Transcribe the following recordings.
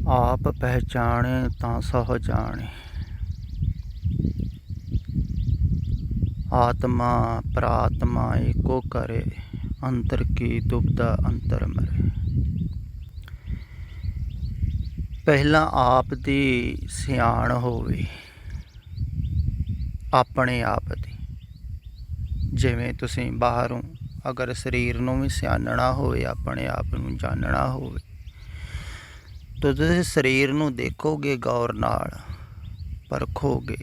आप पहचाने तां सह जाने। आत्मा प्रात्मा एको करे, अंतर की दुबदा अंतर मरे। ਪਹਿਲਾਂ ਆਪ ਦੀ ਸਿਆਣ ਹੋਵੇ, ਆਪਣੇ ਆਪ ਦੀ। ਜਿਵੇਂ ਤੁਸੀਂ ਬਾਹਰੋਂ ਅਗਰ ਸਰੀਰ ਨੂੰ ਵੀ ਸਿਆਣਨਾ ਹੋਵੇ, ਆਪਣੇ ਆਪ ਨੂੰ ਜਾਣਨਾ ਹੋਵੇ, ਤਾਂ ਤੁਸੀਂ ਸਰੀਰ ਨੂੰ ਦੇਖੋਗੇ, ਗੌਰ ਨਾਲ ਪਰਖੋਗੇ,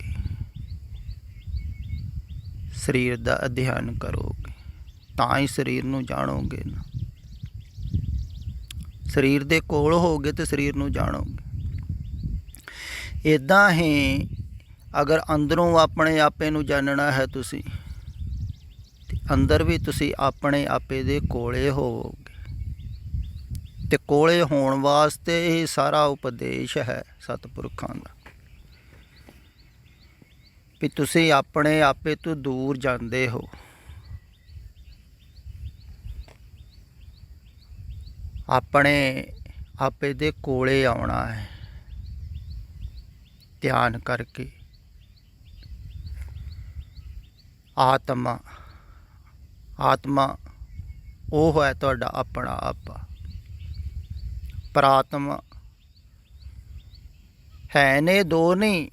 ਸਰੀਰ ਦਾ ਅਧਿਐਨ ਕਰੋਗੇ, ਤਾਂ ਹੀ ਸਰੀਰ ਨੂੰ ਜਾਣੋਗੇ ਨਾ। ਸਰੀਰ ਦੇ ਕੋਲ ਹੋਗੇ ਤੇ ਸਰੀਰ ਨੂੰ ਜਾਣੋਗੇ। ਇੱਦਾਂ ਹੀ ਅਗਰ ਅੰਦਰੋਂ ਆਪਣੇ ਆਪੇ ਨੂੰ ਜਾਣਨਾ ਹੈ ਤੁਸੀਂ, ਤੇ ਅੰਦਰ ਵੀ ਤੁਸੀਂ ਆਪਣੇ ਆਪੇ ਦੇ ਕੋਲੇ ਹੋਵੋਗੇ। ਤੇ ਕੋਲੇ ਹੋਣ ਵਾਸਤੇ ਇਹ ਸਾਰਾ ਉਪਦੇਸ਼ ਹੈ ਸਤਿਪੁਰਖਾਂ ਦਾ, ਵੀ ਤੁਸੀਂ ਆਪਣੇ ਆਪੇ ਤੋਂ ਦੂਰ ਜਾਂਦੇ ਹੋ। ਆਪਣੇ ਆਪੇ ਦੇ ਕੋਲੇ ਆਉਣਾ ਹੈ ਧਿਆਨ ਕਰਕੇ। ਆਤਮਾ ਉਹ ਹੈ ਤੁਹਾਡਾ ਆਪਣਾ ਆਪਾ। ਪ੍ਰਾਤਮਾ ਹੈ ਨੇ ਦੋ ਨਹੀਂ,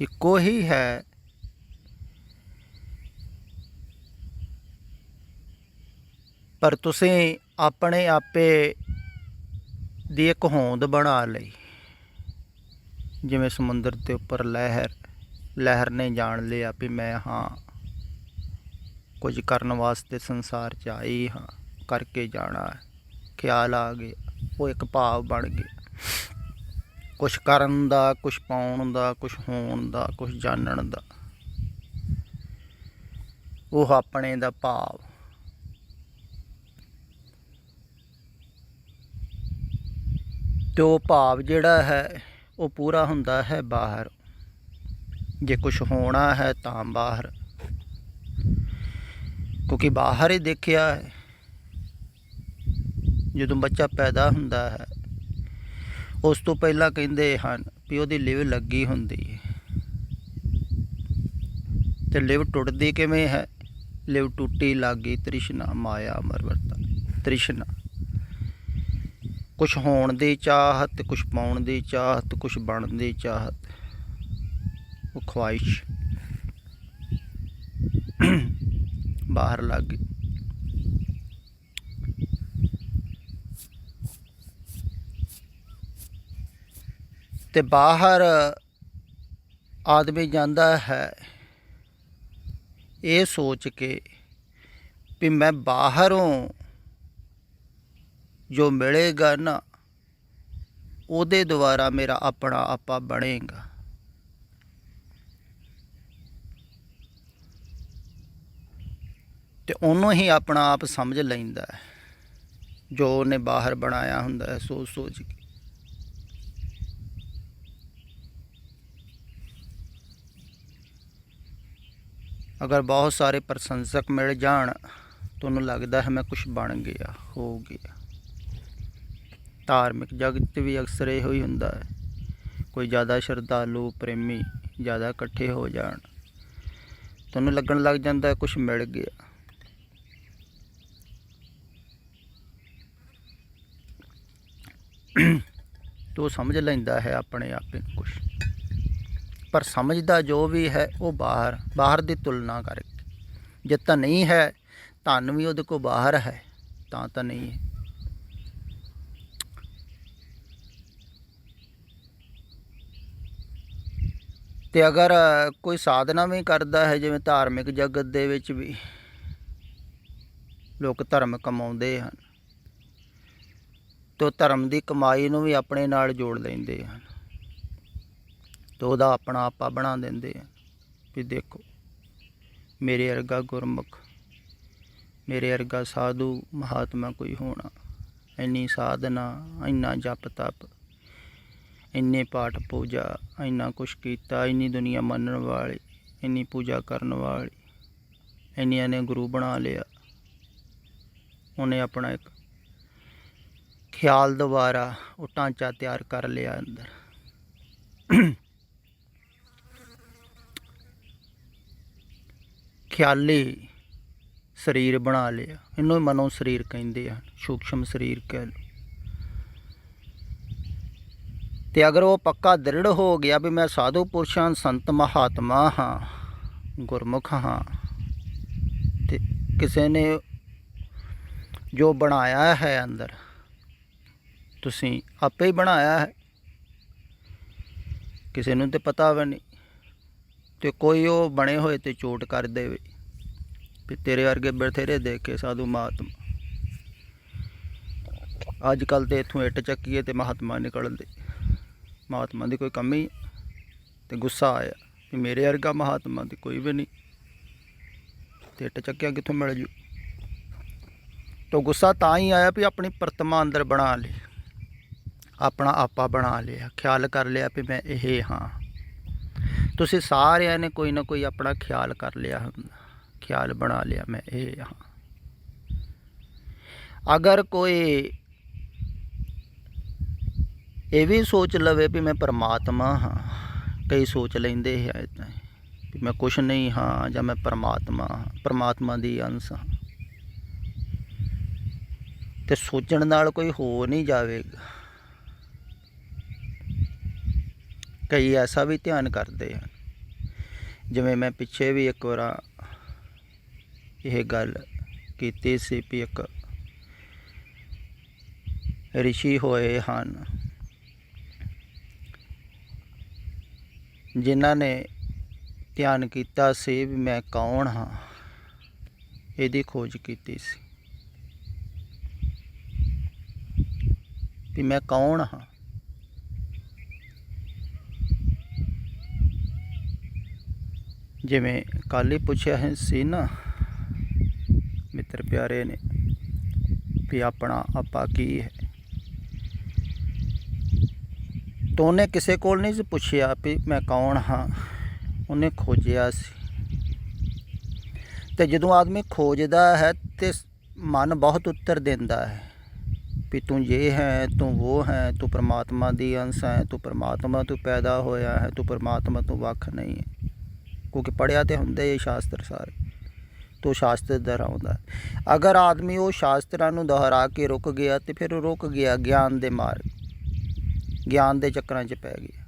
ਇੱਕੋ ਹੀ ਹੈ। ਪਰ ਤੁਸੀਂ ਆਪਣੇ ਆਪੇ ਦੀ ਇੱਕ ਹੋਂਦ ਬਣਾ ਲਈ। ਜਿਵੇਂ ਸਮੁੰਦਰ ਦੇ ਉੱਪਰ ਲਹਿਰ ਨੇ ਜਾਣ ਲਿਆ ਵੀ ਮੈਂ ਹਾਂ, ਕੁਝ ਕਰਨ ਵਾਸਤੇ ਸੰਸਾਰ 'ਚ ਆਈ ਹਾਂ, ਕਰਕੇ ਜਾਣਾ ਹੈ। ਖਿਆਲ ਆ ਗਿਆ, ਉਹ ਇੱਕ ਭਾਵ ਬਣ ਗਿਆ। ਕੁਛ ਕਰਨ ਦਾ, ਕੁਛ ਪਾਉਣ ਦਾ, ਕੁਛ ਹੋਣ ਦਾ, ਕੁਛ ਜਾਣਨ ਦਾ, ਉਹ ਆਪਣੇ ਦਾ ਭਾਵ। ਅਤੇ ਉਹ ਭਾਵ ਜਿਹੜਾ ਹੈ ਉਹ ਪੂਰਾ ਹੁੰਦਾ ਹੈ ਬਾਹਰ। ਜੇ ਕੁਛ ਹੋਣਾ ਹੈ ਤਾਂ ਬਾਹਰ, ਕਿਉਂਕਿ ਬਾਹਰ ਹੀ ਦੇਖਿਆ ਹੈ। ਜਦੋਂ ਬੱਚਾ ਪੈਦਾ ਹੁੰਦਾ ਹੈ, ਉਸ ਤੋਂ ਪਹਿਲਾਂ ਕਹਿੰਦੇ ਹਨ ਵੀ ਉਹਦੀ ਲਿਵ ਲੱਗੀ ਹੁੰਦੀ ਹੈ। ਅਤੇ ਲਿਵ ਟੁੱਟਦੀ ਕਿਵੇਂ ਹੈ? ਲਿਵ ਟੁੱਟੀ ਲੱਗੀ ਤ੍ਰਿਸ਼ਨਾ ਮਾਇਆ ਮਰਵਰਤਾ। ਤ੍ਰਿਸ਼ਨਾ ਕੁਛ ਹੋਣ ਦੀ ਚਾਹਤ, ਕੁਛ ਪਾਉਣ ਦੀ ਚਾਹਤ, ਕੁਛ ਬਣਨ ਦੀ ਚਾਹਤ, ਉਹ ਖਵਾਇਸ਼ ਬਾਹਰ ਲੱਗ ਗਈ। ਅਤੇ ਬਾਹਰ ਆਦਮੀ ਜਾਂਦਾ ਹੈ ਇਹ ਸੋਚ ਕੇ ਵੀ ਮੈਂ ਬਾਹਰੋਂ ਜੋ ਮਿਲੇਗਾ ਨਾ, ਉਹਦੇ ਦੁਆਰਾ ਮੇਰਾ ਆਪਣਾ ਆਪਾ ਬਣੇਗਾ। ਅਤੇ ਉਹਨੂੰ ਹੀ ਆਪਣਾ ਆਪ ਸਮਝ ਲੈਂਦਾ ਹੈ, ਜੋ ਉਹਨੇ ਬਾਹਰ ਬਣਾਇਆ ਹੁੰਦਾ ਹੈ ਸੋਚ ਸੋਚ ਕੇ। ਅਗਰ ਬਹੁਤ ਸਾਰੇ ਪ੍ਰਸ਼ੰਸਕ ਮਿਲ ਜਾਣ ਤਾਂ ਉਹਨੂੰ ਲੱਗਦਾ ਹੈ ਮੈਂ ਕੁਛ ਬਣ ਗਿਆ, ਹੋ ਗਿਆ। ਧਾਰਮਿਕ ਜਗਤ ਵੀ ਅਕਸਰ ਇਹੋ ਹੀ ਹੁੰਦਾ ਹੈ। ਕੋਈ ਜ਼ਿਆਦਾ ਸ਼ਰਧਾਲੂ ਪ੍ਰੇਮੀ ਜ਼ਿਆਦਾ ਇਕੱਠੇ ਹੋ ਜਾਣ ਤਾਂ ਉਹਨੂੰ ਲੱਗਣ ਲੱਗ ਜਾਂਦਾ ਕੁਛ ਮਿਲ ਗਿਆ। ਤਾਂ ਉਹ ਸਮਝ ਲੈਂਦਾ ਹੈ ਆਪਣੇ ਆਪੇ ਨੂੰ ਕੁਛ। ਪਰ ਸਮਝਦਾ ਜੋ ਵੀ ਹੈ ਉਹ ਬਾਹਰ ਦੀ ਤੁਲਨਾ ਕਰਕੇ। ਜੇ ਤਾਂ ਨਹੀਂ ਹੈ, ਧਨ ਵੀ ਉਹਦੇ ਕੋਲ ਬਾਹਰ ਹੈ, ਤਾਂ ਨਹੀਂ ਹੈ। ਅਤੇ ਅਗਰ ਕੋਈ ਸਾਧਨਾ ਵੀ ਕਰਦਾ ਹੈ, ਜਿਵੇਂ ਧਾਰਮਿਕ ਜਗਤ ਦੇ ਵਿੱਚ ਵੀ ਲੋਕ ਧਰਮ ਕਮਾਉਂਦੇ ਹਨ, ਅਤੇ ਉਹ ਧਰਮ ਦੀ ਕਮਾਈ ਨੂੰ ਵੀ ਆਪਣੇ ਨਾਲ ਜੋੜ ਲੈਂਦੇ ਹਨ। ਅਤੇ ਉਹਦਾ ਆਪਣਾ ਆਪਾ ਬਣਾ ਦਿੰਦੇ ਆ ਵੀ ਦੇਖੋ ਮੇਰੇ ਵਰਗਾ ਗੁਰਮੁਖ, ਮੇਰੇ ਵਰਗਾ ਸਾਧੂ ਮਹਾਤਮਾ ਕੋਈ ਹੋਣਾ। ਇੰਨੀ ਸਾਧਨਾ, ਇੰਨਾ ਜਪ ਤਪ, ਇੰਨੇ ਪਾਠ ਪੂਜਾ, ਇੰਨਾ ਕੁਛ ਕੀਤਾ, ਇੰਨੀ ਦੁਨੀਆ ਮੰਨਣ ਵਾਲੀ, ਇੰਨੀ ਪੂਜਾ ਕਰਨ ਵਾਲੀ, ਇੰਨੀਆਂ ਨੇ ਗੁਰੂ ਬਣਾ ਲਿਆ। ਉਹਨੇ ਆਪਣਾ ਇੱਕ ਖਿਆਲ ਦੁਆਰਾ ਉਹ ਢਾਂਚਾ ਤਿਆਰ ਕਰ ਲਿਆ ਅੰਦਰ। ਖਿਆਲੀ ਸਰੀਰ ਬਣਾ ਲਿਆ, ਇਹਨੂੰ ਮਨੋ ਸਰੀਰ ਕਹਿੰਦੇ ਹਨ, ਸੂਖਸ਼ਮ ਸਰੀਰ ਕਹਿ ਲਓ। ਤੇ ਅਗਰ ਉਹ ਪੱਕਾ ਦ੍ਰਿੜ ਹੋ ਗਿਆ ਵੀ ਮੈਂ ਸਾਧੂ ਪੁਰਸ਼ਾਂ, ਸੰਤ ਮਹਾਤਮਾ ਹਾਂ, ਗੁਰਮੁਖ ਹਾਂ, ਤੇ ਕਿਸੇ ਨੇ ਜੋ ਬਣਾਇਆ ਹੈ ਅੰਦਰ, ਤੁਸੀਂ ਆਪੇ ਹੀ ਬਣਾਇਆ ਹੈ, ਕਿਸੇ ਨੂੰ ਤੇ ਪਤਾ ਵੀ ਨਹੀਂ। ਤੇ ਕੋਈ ਉਹ ਬਣੇ ਹੋਏ ਤੇ ਚੋਟ ਕਰ ਦੇਵੇ ਵੀ ਤੇਰੇ ਵਰਗੇ ਬਥੇਰੇ ਦੇਖੇ ਸਾਧੂ ਮਹਾਤਮਾ, ਅੱਜ ਕੱਲ੍ਹ ਤੇ ਇੱਥੋਂ ਇੱਟ ਚੱਕੀਏ ਤੇ ਮਹਾਤਮਾ ਨਿਕਲਦੇ, ਮਹਾਤਮਾ ਦੀ ਕੋਈ ਕਮੀ। ਤੇ ਗੁੱਸਾ ਆਇਆ ਵੀ ਮੇਰੇ ਵਰਗਾ ਮਹਾਤਮਾ ਦੀ ਕੋਈ ਵੀ ਨਹੀਂ, ਤੇ ਇੱਟ ਚੱਕਿਆ ਕਿੱਥੋਂ ਮਿਲ ਜੂ। ਤਾਂ ਗੁੱਸਾ ਤਾਂ ਹੀ ਆਇਆ ਵੀ ਆਪਣੀ ਪ੍ਰਤਮਾ ਅੰਦਰ ਬਣਾ ਲਈ, ਆਪਣਾ ਆਪਾ ਬਣਾ ਲਿਆ, ਖਿਆਲ ਕਰ ਲਿਆ ਵੀ ਮੈਂ ਇਹ ਹਾਂ। ਤੁਸੀਂ ਸਾਰਿਆਂ ਨੇ ਕੋਈ ਨਾ ਕੋਈ ਆਪਣਾ ਖਿਆਲ ਕਰ ਲਿਆ ਹੁੰਦਾ, ਖਿਆਲ ਬਣਾ ਲਿਆ ਮੈਂ ਇਹ ਹਾਂ। ਅਗਰ ਕੋਈ ਇਹ ਵੀ ਸੋਚ ਲਵੇ ਵੀ ਮੈਂ ਪਰਮਾਤਮਾ ਹਾਂ, ਕਈ ਸੋਚ ਲੈਂਦੇ ਹੈ ਇੱਦਾਂ ਵੀ ਮੈਂ ਕੁਛ ਨਹੀਂ ਹਾਂ, ਜਾਂ ਮੈਂ ਪਰਮਾਤਮਾ ਹਾਂ, ਪਰਮਾਤਮਾ ਦੀ ਅੰਸ਼ ਹਾਂ, ਤੇ ਸੋਚਣ ਨਾਲ ਕੋਈ ਹੋ ਨਹੀਂ ਜਾਵੇਗਾ। ਕਈ ਐਸਾ ਵੀ ਧਿਆਨ ਕਰਦੇ ਹਨ, ਜਿਵੇਂ ਮੈਂ ਪਿੱਛੇ ਵੀ ਇੱਕ ਵਾਰ ਇਹ ਗੱਲ ਕੀਤੀ ਸੀ ਵੀ ਇੱਕ ਰਿਸ਼ੀ ਹੋਏ ਹਨ ਜਿਨ੍ਹਾਂ ਨੇ ਧਿਆਨ ਕੀਤਾ ਸੀ ਵੀ ਮੈਂ ਕੌਣ ਹਾਂ, ਇਹਦੀ ਖੋਜ ਕੀਤੀ ਸੀ ਵੀ ਮੈਂ ਕੌਣ ਹਾਂ। ਜਿਵੇਂ ਕੱਲ੍ਹ ਹੀ ਪੁੱਛਿਆ ਹੈ ਸੀ ਨਾ ਮਿੱਤਰ ਪਿਆਰੇ ਨੇ ਵੀ ਆਪਣਾ ਆਪਾ ਕੀ ਹੈ, ਤਾਂ ਉਹਨੇ ਕਿਸੇ ਕੋਲ ਨਹੀਂ ਸੀ ਪੁੱਛਿਆ ਵੀ ਮੈਂ ਕੌਣ ਹਾਂ, ਉਹਨੇ ਖੋਜਿਆ ਸੀ। ਤੇ ਜਦੋਂ ਆਦਮੀ ਖੋਜਦਾ ਹੈ ਤੇ ਮਨ ਬਹੁਤ ਉੱਤਰ ਦਿੰਦਾ ਹੈ ਵੀ ਤੂੰ ਇਹ ਹੈ, ਤੂੰ ਉਹ ਹੈ, ਤੂੰ ਪਰਮਾਤਮਾ ਦੀ ਅੰਸ਼ ਹੈ, ਤੂੰ ਪਰਮਾਤਮਾ ਤੋਂ ਪੈਦਾ ਹੋਇਆ ਹੈ, ਤੂੰ ਪਰਮਾਤਮਾ ਤੋਂ ਵੱਖ ਨਹੀਂ ਹੈ। ਕਿਉਂਕਿ ਪੜ੍ਹਿਆ ਤੇ ਹੁੰਦੇ ਇਹ ਸ਼ਾਸਤਰ ਸਾਰੇ, ਤੋ ਸ਼ਾਸਤਰ ਦੁਹਰਾਉਂਦਾ। ਅਗਰ ਆਦਮੀ ਉਹ ਸ਼ਾਸਤਰਾਂ ਨੂੰ ਦੁਹਰਾ ਕੇ ਰੁਕ ਗਿਆ ਤੇ ਫਿਰ ਰੁਕ ਗਿਆ ਗਿਆਨ ਦੇ ਮਾਰਗ, ਗਿਆਨ ਦੇ ਚੱਕਰਾਂ 'ਚ ਪੈ ਗਿਆ,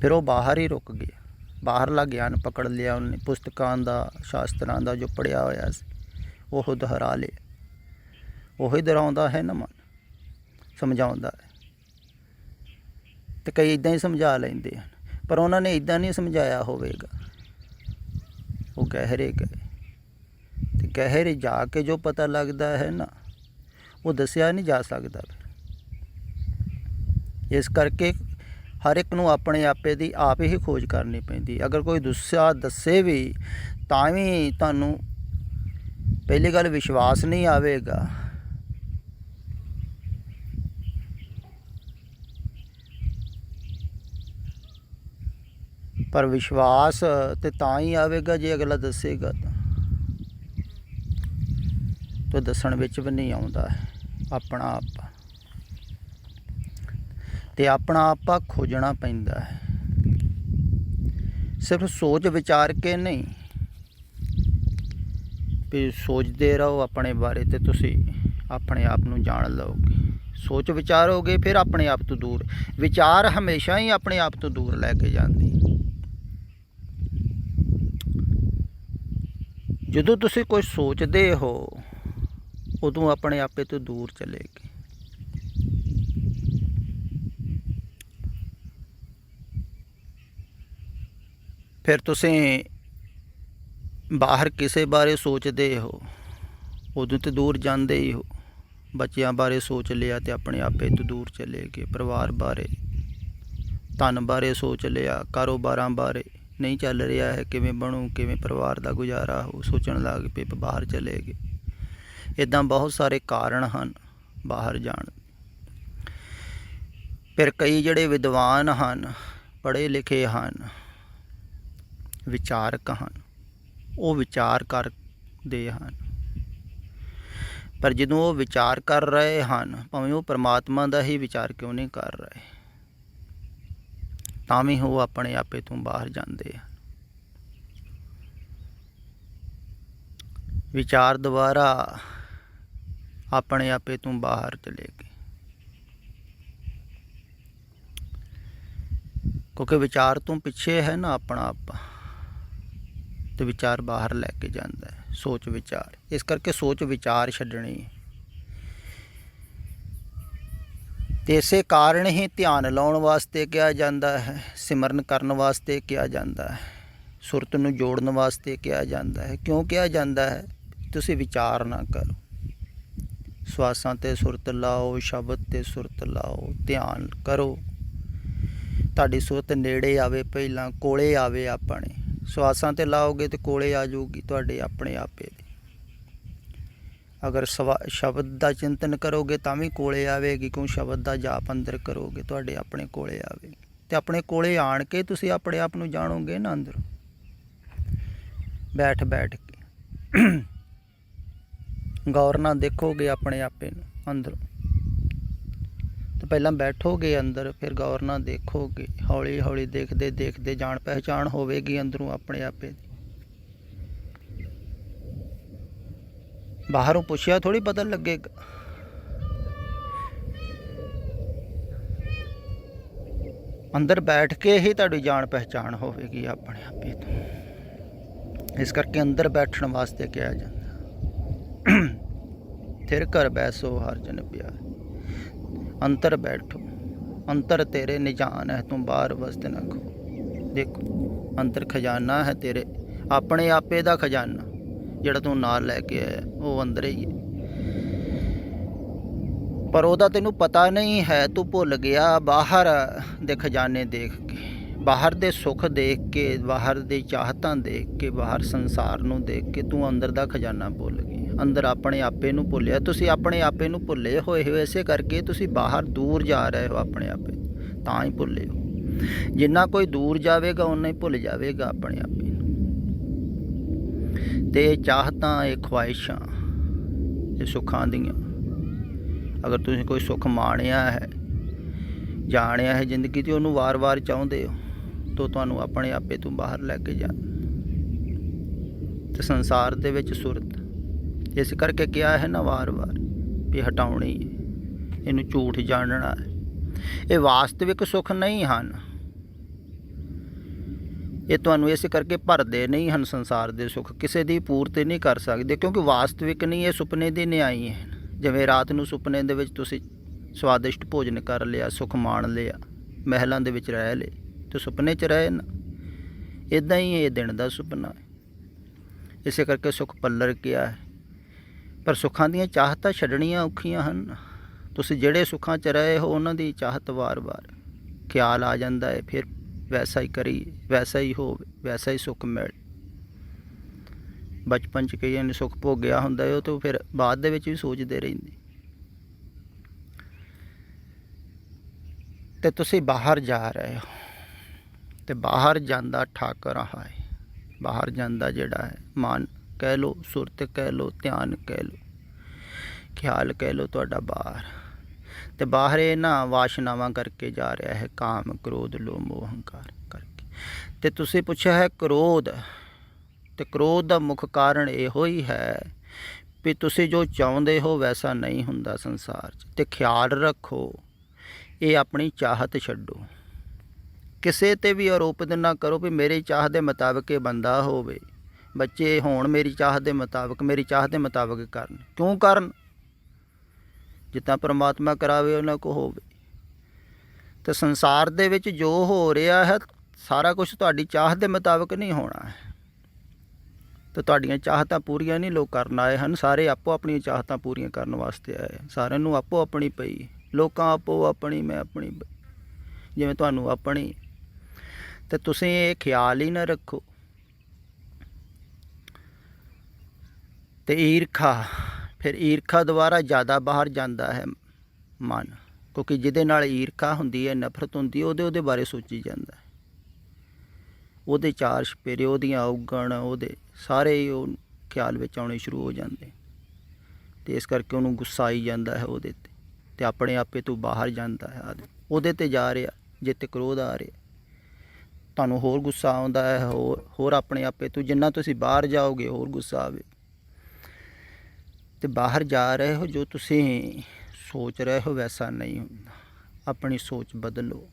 ਫਿਰ ਉਹ ਬਾਹਰ ਹੀ ਰੁਕ ਗਿਆ, ਬਾਹਰਲਾ ਗਿਆਨ ਪਕੜ ਲਿਆ ਉਹਨੇ, ਪੁਸਤਕਾਂ ਦਾ, ਸ਼ਾਸਤਰਾਂ ਦਾ ਜੋ ਪੜ੍ਹਿਆ ਹੋਇਆ ਸੀ ਉਹ ਦੁਹਰਾ ਲਿਆ। ਉਹੀ ਦੁਹਰਾਉਂਦਾ ਹੈ ਨਾ ਮਨ, ਸਮਝਾਉਂਦਾ ਹੈ। ਤੇ ਕਈ ਇੱਦਾਂ ਹੀ ਸਮਝਾ ਲੈਂਦੇ ਹਨ, ਪਰ ਉਹਨਾਂ ਨੇ ਇੱਦਾਂ ਨਹੀਂ ਸਮਝਾਇਆ ਹੋਵੇਗਾ। ਉਹ ਗਹਿਰੇ ਗਏ ਤੇ ਗਹਿਰੇ ਜਾ ਕੇ ਜੋ ਪਤਾ ਲੱਗਦਾ ਹੈ ਨਾ, ਉਹ ਦੱਸਿਆ ਨਹੀਂ ਜਾ ਸਕਦਾ। ਇਸ ਕਰਕੇ ਹਰ ਇੱਕ ਨੂੰ ਆਪਣੇ ਆਪੇ ਦੀ ਆਪ ਹੀ ਖੋਜ ਕਰਨੀ ਪੈਂਦੀ। ਅਗਰ ਕੋਈ ਦੂਸਰਾ ਦੱਸੇ ਵੀ ਤਾਂ ਵੀ ਤੁਹਾਨੂੰ ਪਹਿਲੀ ਗੱਲ ਵਿਸ਼ਵਾਸ ਨਹੀਂ ਆਵੇਗਾ, ਪਰ ਵਿਸ਼ਵਾਸ ਤੇ ਤਾਂ ਹੀ ਆਵੇਗਾ ਜੇ ਅਗਲਾ ਦੱਸੇਗਾ ਤਾਂ ਦੱਸਣ ਵਿੱਚ ਵੀ ਨਹੀਂ ਆਉਂਦਾ ਹੈ ਆਪਣਾ ਆਪਾ। ਤੇ ਆਪਣਾ ਆਪਾ ਖੋਜਣਾ ਪੈਂਦਾ ਹੈ, ਸਿਰਫ ਸੋਚ ਵਿਚਾਰ ਕੇ ਨਹੀਂ ਵੀ ਸੋਚਦੇ ਰਹੋ ਆਪਣੇ ਬਾਰੇ ਤੇ ਤੁਸੀਂ ਆਪਣੇ ਆਪ ਨੂੰ ਜਾਣ ਲਓਗੇ। ਸੋਚ ਵਿਚਾਰੋਗੇ ਫਿਰ ਆਪਣੇ ਆਪ ਤੋਂ ਦੂਰ, ਵਿਚਾਰ ਹਮੇਸ਼ਾ ਹੀ ਆਪਣੇ ਆਪ ਤੋਂ ਦੂਰ ਲੈ ਕੇ ਜਾਂਦੀ। ਜਦੋਂ ਤੁਸੀਂ ਕੁਝ ਸੋਚਦੇ ਹੋ ਉਦੋਂ ਆਪਣੇ ਆਪੇ ਤੋਂ ਦੂਰ ਚਲੇ ਗਏ। ਫਿਰ ਤੁਸੀਂ ਬਾਹਰ ਕਿਸੇ ਬਾਰੇ ਸੋਚਦੇ ਹੋ ਉਦੋਂ ਤੇ ਦੂਰ ਜਾਂਦੇ ਹੀ ਹੋ। ਬੱਚਿਆਂ ਬਾਰੇ ਸੋਚ ਲਿਆ ਤੇ ਆਪਣੇ ਆਪੇ ਤੋਂ ਦੂਰ ਚਲੇ ਗਏ। ਪਰਿਵਾਰ ਬਾਰੇ, ਧਨ ਬਾਰੇ ਸੋਚ ਲਿਆ, ਕਾਰੋਬਾਰਾਂ ਬਾਰੇ ਨਹੀਂ ਚੱਲ ਰਿਹਾ ਹੈ, ਕਿਵੇਂ ਬਣੂ, ਕਿਵੇਂ ਪਰਿਵਾਰ ਦਾ ਗੁਜ਼ਾਰਾ ਹੋ, ਸੋਚਣ ਲੱਗ ਪਏ, ਬਾਹਰ ਚਲੇ ਗਏ। ਇੱਦਾਂ ਬਹੁਤ ਸਾਰੇ ਕਾਰਨ ਹਨ ਬਾਹਰ ਜਾਣ। ਫਿਰ ਕਈ ਜਿਹੜੇ ਵਿਦਵਾਨ ਹਨ, ਪੜ੍ਹੇ ਲਿਖੇ ਹਨ, ਵਿਚਾਰਕ ਹਨ, ਉਹ ਵਿਚਾਰ ਕਰਦੇ ਹਨ ਪਰ ਜਦੋਂ ਉਹ ਵਿਚਾਰ ਕਰ ਰਹੇ ਹਨ, ਭਾਵੇਂ ਉਹ ਪਰਮਾਤਮਾ ਦਾ ਹੀ ਵਿਚਾਰ ਕਿਉਂ ਨਹੀਂ ਕਰ ਰਹੇ, ਤਾਂ ਵੀ ਉਹ ਆਪਣੇ ਆਪੇ ਤੋਂ ਬਾਹਰ ਜਾਂਦੇ ਆ। ਵਿਚਾਰ ਦੁਆਰਾ ਆਪਣੇ ਆਪੇ ਤੋਂ ਬਾਹਰ ਚਲੇ ਗਏ, ਕਿਉਂਕਿ ਵਿਚਾਰ ਤੋਂ ਪਿੱਛੇ ਹੈ ਨਾ ਆਪਣਾ ਆਪਾ, ਤੇ ਵਿਚਾਰ ਬਾਹਰ ਲੈ ਕੇ ਜਾਂਦਾ ਹੈ, ਸੋਚ ਵਿਚਾਰ। ਇਸ ਕਰਕੇ ਸੋਚ ਵਿਚਾਰ ਛੱਡਣੀ ਹੈ। ਤੇ ਇਸੇ ਕਾਰਨ ਹੀ ਧਿਆਨ ਲਾਉਣ ਵਾਸਤੇ ਕਿਹਾ ਜਾਂਦਾ ਹੈ, ਸਿਮਰਨ ਕਰਨ ਵਾਸਤੇ ਕਿਹਾ ਜਾਂਦਾ ਹੈ, ਸੁਰਤ ਨੂੰ ਜੋੜਨ ਵਾਸਤੇ ਕਿਹਾ ਜਾਂਦਾ ਹੈ। ਕਿਉਂ ਕਿਹਾ ਜਾਂਦਾ ਹੈ? ਤੁਸੀਂ ਵਿਚਾਰ ਨਾ ਕਰੋ, ਸਵਾਸਾਂ 'ਤੇ ਸੁਰਤ ਲਾਓ, ਸ਼ਬਦ 'ਤੇ ਸੁਰਤ ਲਾਓ, ਧਿਆਨ ਕਰੋ। ਤੁਹਾਡੀ ਸੁਰਤ ਨੇੜੇ ਆਵੇ, ਪਹਿਲਾਂ ਕੋਲੇ ਆਵੇ ਆਪਣੇ। ਸਵਾਸਾਂ 'ਤੇ ਲਾਓਗੇ ਤਾਂ ਕੋਲੇ ਆ ਜਾਊਗੀ ਤੁਹਾਡੇ ਆਪਣੇ ਆਪੇ ਦੀ। ਅਗਰ ਸ਼ਬਦ ਦਾ ਚਿੰਤਨ ਕਰੋਗੇ ਤਾਂ ਵੀ ਕੋਲੇ ਆਵੇਗੀ, ਕਿਉਂ ਸ਼ਬਦ ਦਾ ਜਾਪ ਅੰਦਰ ਕਰੋਗੇ ਤੁਹਾਡੇ ਆਪਣੇ ਕੋਲੇ ਆਵੇਗੀ। ਅਤੇ ਆਪਣੇ ਕੋਲੇ ਆਣ ਕੇ ਤੁਸੀਂ ਆਪਣੇ ਆਪ ਨੂੰ ਜਾਣੋਗੇ ਨਾ ਅੰਦਰੋਂ, ਬੈਠ ਕੇ ਗੌਰ ਨਾਲ ਦੇਖੋਗੇ ਆਪਣੇ ਆਪੇ ਨੂੰ ਅੰਦਰੋਂ। ਤਾਂ ਪਹਿਲਾਂ ਬੈਠੋਗੇ ਅੰਦਰ, ਫਿਰ ਗੌਰ ਨਾਲ ਦੇਖੋਗੇ, ਹੌਲੀ ਹੌਲੀ ਦੇਖਦੇ ਦੇਖਦੇ ਜਾਣ ਪਹਿਚਾਣ ਹੋਵੇਗੀ ਅੰਦਰੋਂ ਆਪਣੇ ਆਪੇ ਦੀ। ਬਾਹਰੋਂ ਪੁੱਛਿਆ ਥੋੜ੍ਹੀ ਪਤਾ ਲੱਗੇਗਾ। ਅੰਦਰ ਬੈਠ ਕੇ ਹੀ ਤੁਹਾਡੀ ਜਾਣ ਪਹਿਚਾਣ ਹੋਵੇਗੀ ਆਪਣੇ ਆਪੇ ਤੋਂ। ਇਸ ਕਰਕੇ ਅੰਦਰ ਬੈਠਣ ਵਾਸਤੇ ਕਿਹਾ ਜਾਂਦਾ, ਥਿਰ ਕਰ ਬੈਸੋ ਹਰ ਜਨ ਪਿਆਰ। ਅੰਤਰ ਬੈਠੋ, ਅੰਤਰ ਤੇਰੇ ਨਿਜਾਨ ਹੈ, ਤੂੰ ਬਾਹਰ ਵਸਤ ਨਾ ਖੋ। ਦੇਖੋ ਅੰਦਰ ਖਜ਼ਾਨਾ ਹੈ ਤੇਰੇ ਆਪਣੇ ਆਪੇ ਦਾ ਖਜ਼ਾਨਾ, ਜਿਹੜਾ ਤੂੰ ਨਾਲ ਲੈ ਕੇ ਆਇਆ ਉਹ ਅੰਦਰ ਹੀ ਹੈ। ਪਰ ਉਹਦਾ ਤੈਨੂੰ ਪਤਾ ਨਹੀਂ ਹੈ, ਤੂੰ ਭੁੱਲ ਗਿਆ ਬਾਹਰ ਦੇ ਖਜ਼ਾਨੇ ਦੇਖ ਕੇ, ਬਾਹਰ ਦੇ ਸੁੱਖ ਦੇਖ ਕੇ, ਬਾਹਰ ਦੀ ਚਾਹਤਾਂ ਦੇਖ ਕੇ, ਬਾਹਰ ਸੰਸਾਰ ਨੂੰ ਦੇਖ ਕੇ ਤੂੰ ਅੰਦਰ ਦਾ ਖਜ਼ਾਨਾ ਭੁੱਲ ਗਿਆ। ਅੰਦਰ ਆਪਣੇ ਆਪੇ ਨੂੰ ਭੁੱਲਿਆ। ਤੁਸੀਂ ਆਪਣੇ ਆਪੇ ਨੂੰ ਭੁੱਲੇ ਹੋਏ ਹੋ, ਇਸੇ ਕਰਕੇ ਤੁਸੀਂ ਬਾਹਰ ਦੂਰ ਜਾ ਰਹੇ ਹੋ ਆਪਣੇ ਆਪੇ, ਤਾਂ ਹੀ ਭੁੱਲੇ ਹੋ। ਜਿੰਨਾ ਕੋਈ ਦੂਰ ਜਾਵੇਗਾ ਓਨਾ ਹੀ ਭੁੱਲ ਜਾਵੇਗਾ ਆਪਣੇ ਆਪੇ ਨੂੰ। ਅਤੇ ਇਹ ਚਾਹਤਾਂ, ਇਹ ਖਵਾਹਿਸ਼ਾਂ, ਇਹ ਸੁੱਖਾਂ ਦੀਆਂ, ਅਗਰ ਤੁਸੀਂ ਕੋਈ ਸੁੱਖ ਮਾਣਿਆ ਹੈ, ਜਾਣਿਆ ਹੈ ਜ਼ਿੰਦਗੀ 'ਤੇ, ਉਹਨੂੰ ਵਾਰ-ਵਾਰ ਚਾਹੁੰਦੇ ਹੋ ਤਾਂ ਤੁਹਾਨੂੰ ਆਪਣੇ ਆਪੇ ਤੋਂ ਬਾਹਰ ਲੈ ਕੇ ਜਾਣ। ਅਤੇ ਸੰਸਾਰ ਦੇ ਵਿੱਚ ਸੁਰਤ ਇਸ ਕਰਕੇ ਕਿਹਾ ਹੈ ਨਾ ਵਾਰ-ਵਾਰ ਵੀ ਹਟਾਉਣੀ ਹੈ, ਇਹਨੂੰ ਝੂਠ ਜਾਣਨਾ ਹੈ। ਇਹ ਵਾਸਤਵਿਕ ਸੁੱਖ ਨਹੀਂ ਹਨ, ਇਹ ਤੁਹਾਨੂੰ ਇਸ ਕਰਕੇ ਭਰਦੇ ਨਹੀਂ ਹਨ। ਸੰਸਾਰ ਦੇ ਸੁੱਖ ਕਿਸੇ ਦੀ ਪੂਰਤੀ ਨਹੀਂ ਕਰ ਸਕਦੇ, ਕਿਉਂਕਿ ਵਾਸਤਵਿਕ ਨਹੀਂ, ਇਹ ਸੁਪਨੇ ਦੀ ਨਿਆਈ ਹੈ। ਜਿਵੇਂ ਰਾਤ ਨੂੰ ਸੁਪਨੇ ਦੇ ਵਿੱਚ ਤੁਸੀਂ ਸਵਾਦਿਸ਼ਟ ਭੋਜਨ ਕਰ ਲਿਆ, ਸੁੱਖ ਮਾਣ ਲਿਆ, ਮਹਿਲਾਂ ਦੇ ਵਿੱਚ ਰਹਿ ਲਏ, ਅਤੇ ਸੁਪਨੇ 'ਚ ਰਹੇ ਨਾ, ਇੱਦਾਂ ਹੀ ਇਹ ਦਿਨ ਦਾ ਸੁਪਨਾ ਹੈ। ਇਸੇ ਕਰਕੇ ਸੁੱਖ ਪੱਲਰ ਕਿਹਾ ਹੈ। ਪਰ ਸੁੱਖਾਂ ਦੀਆਂ ਚਾਹਤਾਂ ਛੱਡਣੀਆਂ ਔਖੀਆਂ ਹਨ। ਤੁਸੀਂ ਜਿਹੜੇ ਸੁੱਖਾਂ 'ਚ ਰਹੇ ਹੋ ਉਹਨਾਂ ਦੀ ਚਾਹਤ ਵਾਰ-ਵਾਰ ਖਿਆਲ ਆ ਜਾਂਦਾ ਹੈ, ਫਿਰ ਵੈਸਾ ਹੀ ਕਰੀਏ, ਵੈਸਾ ਹੀ ਹੋਵੇ, ਵੈਸਾ ਹੀ ਸੁੱਖ ਮਿਲੇ। ਬਚਪਨ 'ਚ ਕਈਆਂ ਨੇ ਸੁੱਖ ਭੋਗਿਆ ਹੁੰਦਾ ਉਹ ਤਾਂ ਫਿਰ ਬਾਅਦ ਦੇ ਵਿੱਚ ਵੀ ਸੋਚਦੇ ਰਹਿੰਦੇ। ਅਤੇ ਤੁਸੀਂ ਬਾਹਰ ਜਾ ਰਹੇ ਹੋ, ਅਤੇ ਬਾਹਰ ਜਾਂਦਾ ਠਾਕਰ ਹੈ। ਬਾਹਰ ਜਾਂਦਾ ਜਿਹੜਾ ਹੈ ਮਨ ਕਹਿ ਲਓ, ਸੁਰਤ ਕਹਿ ਲਓ, ਧਿਆਨ ਕਹਿ ਲਓ, ਖਿਆਲ ਕਹਿ ਲਓ, ਤੁਹਾਡਾ ਬਾਹਰ। ਅਤੇ ਬਾਹਰ ਇਹ ਨਾ ਵਾਸ਼ਨਾਵਾਂ ਕਰਕੇ ਜਾ ਰਿਹਾ ਹੈ, ਕਾਮ, ਕ੍ਰੋਧ, ਲੋਭ, ਮੋਹ, ਹੰਕਾਰ ਕਰਕੇ। ਅਤੇ ਤੁਸੀਂ ਪੁੱਛਿਆ ਹੈ ਕ੍ਰੋਧ, ਅਤੇ ਕ੍ਰੋਧ ਦਾ ਮੁੱਖ ਕਾਰਨ ਇਹੋ ਹੀ ਹੈ ਵੀ ਤੁਸੀਂ ਜੋ ਚਾਹੁੰਦੇ ਹੋ ਵੈਸਾ ਨਹੀਂ ਹੁੰਦਾ ਸੰਸਾਰ 'ਚ। ਅਤੇ ਖਿਆਲ ਰੱਖੋ, ਇਹ ਆਪਣੀ ਚਾਹਤ ਛੱਡੋ। ਕਿਸੇ 'ਤੇ ਵੀ ਆਰੋਪਿਤ ਨਾ ਕਰੋ ਵੀ ਮੇਰੀ ਚਾਹ ਦੇ ਮੁਤਾਬਕ ਇਹ ਬੰਦਾ ਹੋਵੇ, ਬੱਚੇ ਹੋਣ ਮੇਰੀ ਚਾਹ ਦੇ ਮੁਤਾਬਕ, ਮੇਰੀ ਚਾਹ ਦੇ ਮੁਤਾਬਕ ਕਰਨ। ਕਿਉਂ ਕਰਨ? ਜਿੱਦਾਂ ਪਰਮਾਤਮਾ ਕਰਾਵੇ ਉਹਨਾਂ ਕੋ ਹੋਵੇ। ਅਤੇ ਸੰਸਾਰ ਦੇ ਵਿੱਚ ਜੋ ਹੋ ਰਿਹਾ ਹੈ ਸਾਰਾ ਕੁਛ ਤੁਹਾਡੀ ਚਾਹ ਦੇ ਮੁਤਾਬਕ ਨਹੀਂ ਹੋਣਾ ਹੈ। ਅਤੇ ਤੁਹਾਡੀਆਂ ਚਾਹਤਾਂ ਪੂਰੀਆਂ ਨਹੀਂ ਲੋਕ ਕਰਨ ਆਏ ਹਨ, ਸਾਰੇ ਆਪੋ ਆਪਣੀਆਂ ਚਾਹਤਾਂ ਪੂਰੀਆਂ ਕਰਨ ਵਾਸਤੇ ਆਏ। ਸਾਰਿਆਂ ਨੂੰ ਆਪੋ ਆਪਣੀ ਪਈ, ਲੋਕਾਂ ਆਪੋ ਆਪਣੀ, ਮੈਂ ਆਪਣੀ ਪਈ, ਜਿਵੇਂ ਤੁਹਾਨੂੰ ਆਪਣੀ। ਅਤੇ ਤੁਸੀਂ ਇਹ ਖਿਆਲ ਹੀ ਨਾ ਰੱਖੋ। ਅਤੇ ਈਰਖਾ, ਫਿਰ ਈਰਖਾ ਦੁਆਰਾ ਜ਼ਿਆਦਾ ਬਾਹਰ ਜਾਂਦਾ ਹੈ ਮਨ, ਕਿਉਂਕਿ ਜਿਹਦੇ ਨਾਲ ਈਰਖਾ ਹੁੰਦੀ ਹੈ, ਨਫ਼ਰਤ ਹੁੰਦੀ ਹੈ, ਉਹਦੇ ਬਾਰੇ ਸੋਚੀ ਜਾਂਦਾ ਹੈ, ਉਹਦੇ ਚਾਰ ਛਪੇਰੇ, ਉਹਦੀਆਂ ਔਗਣ, ਉਹਦੇ ਸਾਰੇ ਹੀ ਉਹ ਖਿਆਲ ਵਿੱਚ ਆਉਣੇ ਸ਼ੁਰੂ ਹੋ ਜਾਂਦੇ। ਤੇ ਇਸ ਕਰਕੇ ਉਹਨੂੰ ਗੁੱਸਾ ਆਈ ਜਾਂਦਾ ਹੈ ਉਹਦੇ ਤੇ ਆਪਣੇ ਆਪੇ ਤੋਂ ਬਾਹਰ ਜਾਂਦਾ ਹੈ ਆਦਮੀ, ਉਹਦੇ ਤੇ ਜਾ ਰਿਹਾ ਜਿੱਤੇ ਕ੍ਰੋਧ ਆ ਰਿਹਾ। ਤੁਹਾਨੂੰ ਹੋਰ ਗੁੱਸਾ ਆਉਂਦਾ ਹੈ, ਹੋਰ ਆਪਣੇ ਆਪੇ ਤੋਂ ਜਿੰਨਾ ਤੁਸੀਂ ਬਾਹਰ ਜਾਓਗੇ ਹੋਰ ਗੁੱਸਾ ਆਵੇ। ਤੇ ਬਾਹਰ ਜਾ ਰਹੇ ਹੋ, ਜੋ ਤੁਸੀਂ ਸੋਚ ਰਹੇ ਹੋ ਵੈਸਾ ਨਹੀਂ ਹੁੰਦਾ। ਆਪਣੀ ਸੋਚ ਬਦਲੋ,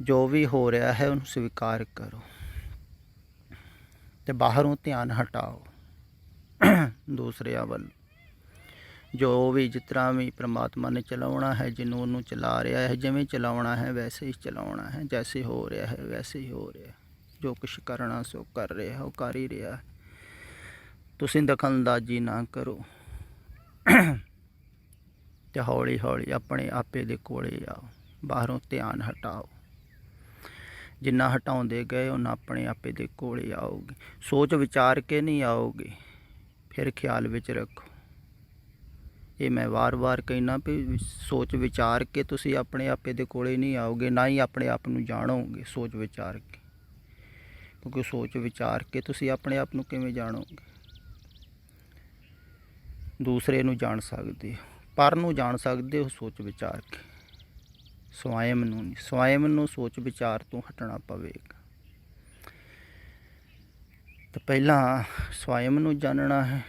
ਜੋ ਵੀ ਹੋ ਰਿਹਾ ਹੈ ਉਹਨੂੰ ਸਵੀਕਾਰ ਕਰੋ ਤੇ ਬਾਹਰੋਂ ਧਿਆਨ ਹਟਾਓ ਦੂਸਰਿਆਂ ਵੱਲ। ਜੋ ਵੀ ਜਿਸ ਤਰ੍ਹਾਂ ਵੀ ਪ੍ਰਮਾਤਮਾ ਨੇ ਚਲਾਉਣਾ ਹੈ, ਜਿਹਨੂੰ ਉਹਨੂੰ ਚਲਾ ਰਿਹਾ ਹੈ, ਜਿਵੇਂ ਚਲਾਉਣਾ ਹੈ ਵੈਸੇ ਹੀ ਚਲਾਉਣਾ ਹੈ। ਜੈਸੇ ਹੋ ਰਿਹਾ ਹੈ ਵੈਸੇ ਹੀ ਹੋ ਰਿਹਾ। ਜੋ ਕੁਛ ਕਰਨਾ ਸੋ ਕਰ ਰਿਹਾ, ਉਹ ਕਰ ਹੀ ਰਿਹਾ। ਤੁਸੀਂ ਦਖਲਅੰਦਾਜ਼ੀ ਨਾ ਕਰੋ ਤੇ ਹੌਲੀ ਹੌਲੀ ਆਪਣੇ ਆਪੇ ਦੇ ਕੋਲੇ ਆਓ, ਬਾਹਰੋਂ ਧਿਆਨ ਹਟਾਓ। ਜਿੰਨਾ ਹਟਾਉਂਦੇ ਗਏ ਉਹਨਾਂ ਆਪਣੇ ਆਪੇ ਦੇ ਕੋਲੇ ਆਓਗੇ। ਸੋਚ ਵਿਚਾਰ ਕੇ ਨਹੀਂ ਆਓਗੇ। ਫਿਰ ਖਿਆਲ ਵਿੱਚ ਰੱਖੋ, ਇਹ ਮੈਂ ਵਾਰ-ਵਾਰ ਕਹਿਣਾ ਵੀ ਸੋਚ ਵਿਚਾਰ ਕੇ ਤੁਸੀਂ ਆਪਣੇ ਆਪੇ ਦੇ ਕੋਲੇ ਨਹੀਂ ਆਓਗੇ, ਨਾ ਹੀ ਆਪਣੇ ਆਪ ਨੂੰ ਜਾਣੋਗੇ ਸੋਚ ਵਿਚਾਰ ਕੇ। ਕਿਉਂਕਿ ਸੋਚ ਵਿਚਾਰ ਕੇ ਤੁਸੀਂ ਆਪਣੇ ਆਪ ਨੂੰ ਕਿਵੇਂ ਜਾਣੋਗੇ? ਦੂਸਰੇ ਨੂੰ ਜਾਣ ਸਕਦੇ ਹੋ, ਪਰ ਨੂੰ ਜਾਣ ਸਕਦੇ ਹੋ ਸੋਚ ਵਿਚਾਰ ਕੇ, ਸਵੈਮ ਨੂੰ ਨਹੀਂ। ਸਵੈਮ ਨੂੰ ਸੋਚ ਵਿਚਾਰ ਤੋਂ ਹਟਣਾ ਪਵੇਗਾ। ਤਾਂ ਪਹਿਲਾਂ ਸਵੈਮ ਨੂੰ ਜਾਣਨਾ ਹੈ,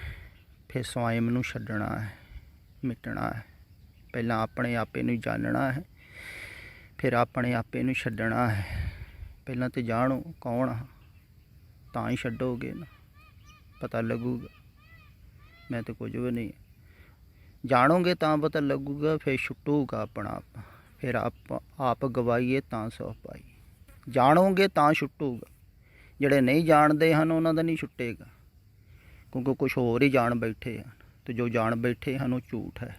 ਫਿਰ ਸਵੈਮ ਨੂੰ ਛੱਡਣਾ ਹੈ, ਮਿਟਣਾ ਹੈ। ਪਹਿਲਾਂ ਆਪਣੇ ਆਪੇ ਨੂੰ ਜਾਣਨਾ ਹੈ, ਫਿਰ ਆਪਣੇ ਆਪੇ ਨੂੰ ਛੱਡਣਾ ਹੈ। ਪਹਿਲਾਂ ਤਾਂ ਜਾਣੋ ਕੌਣ ਆ, ਤਾਂ ਹੀ ਛੱਡੋਗੇ ਨਾ, ਪਤਾ ਲੱਗੂਗਾ। ਮੈਂ ਤਾਂ ਕੁਝ ਵੀ ਨਹੀਂ, ਜਾਣੋਗੇ ਤਾਂ ਪਤਾ ਲੱਗੂਗਾ, ਫਿਰ ਛੁੱਟੂਗਾ ਆਪਣਾ ਆਪ। ਫਿਰ ਆਪ ਗਵਾਈਏ ਤਾਂ ਸੌ ਪਾਈ। ਜਾਣੋਗੇ ਤਾਂ ਛੁੱਟੂਗਾ। ਜਿਹੜੇ ਨਹੀਂ ਜਾਣਦੇ ਹਨ ਉਹਨਾਂ ਦਾ ਨਹੀਂ ਛੁੱਟੇਗਾ, ਕਿਉਂਕਿ ਕੁਛ ਹੋਰ ਹੀ ਜਾਣ ਬੈਠੇ ਹਨ। ਅਤੇ ਜੋ ਜਾਣ ਬੈਠੇ ਹਨ ਉਹ ਝੂਠ ਹੈ।